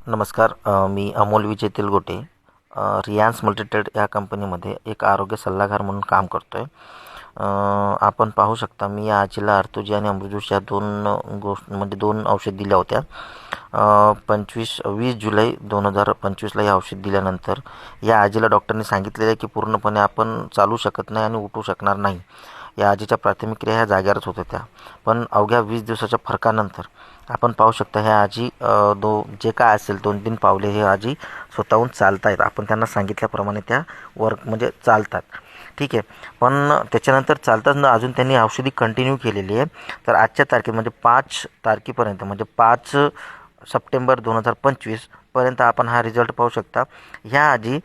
नमस्कार. मी अमोल विजय तेलगोटे. रियांस मल्टीट्रेड या कंपनीमध्ये एक आरोग्य सल्लागार म्हणून काम करतो आहे. आपण पाहू शकता, मी या आजीला अर्थोजी आणि अमृतज्यूस या दोन औषध दिल्या होत्या. 20 जुलै 2025ला हे औषध दिल्यानंतर या आजीला डॉक्टरने सांगितलेलं आहे की पूर्णपणे आपण चालू शकत नाही आणि उठू शकणार नाही. या आजीच्या प्राथमिक क्रिया ह्या जाग्यावरच होत होत्या, पण अवघ्या 20 दिवसाच्या फरकानंतर आपण पाहू शकता ह्या आजी जे काय असेल 2-3 पावले हे आजी स्वतःहून चालत आहेत. आपण त्यांना सांगितल्याप्रमाणे त्या म्हणजे चालतात. ठीक आहे. पण त्याच्यानंतर चालताना अजून त्यांनी औषधी कंटिन्यू केलेली आहे. तर आजच्या तारखेत म्हणजे 5 तारखेपर्यंत म्हणजे 5 सप्टेंबर 2025 पर्यंत आपण हा रिझल्ट पाहू शकता. ह्या आजी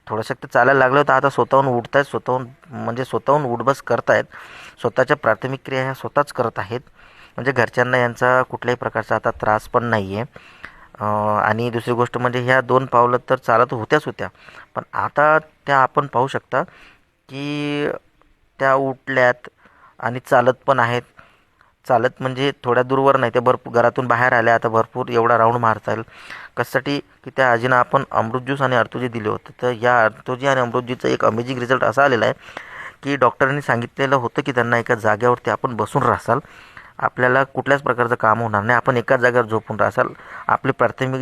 थोडंसं तर चालायला लागलं होतं, आता स्वतःहून उठत आहेत, स्वतःहून उठबस करत आहेत. स्वतःच्या प्राथमिक क्रिया ह्या स्वतःच करत आहेत. म्हणजे घरच्यांना यांचा कुठल्याही प्रकारचा आता त्रास पण नाही आहे. आणि दुसरी गोष्ट म्हणजे ह्या 2 पावलं तर चालत होत्या, पण आता त्या आपण पाहू शकता की त्या उठल्यात आणि चालत पण आहेत. चालत म्हणजे थोड्या दूरवर नाही, ते भरपूर घरातून बाहेर आल्या, आता भरपूर एवढा राऊंड मारता येईल. कशासाठी की त्या आजीनं आपण अमृत ज्यूस आणि अर्थोजी दिले होते. तर या अर्थोजी आणि अमृत ज्यूसचा एक अमेझिंग रिझल्ट असा आलेला आहे की डॉक्टरांनी सांगितलेलं होतं की त्यांना एका जागेवरती आपण बसून राहाल, आपल्याला कुठल्याच प्रकारचं काम होणार नाही, आपण एकाच जागेवर झोपून राहाल. आपली प्राथमिक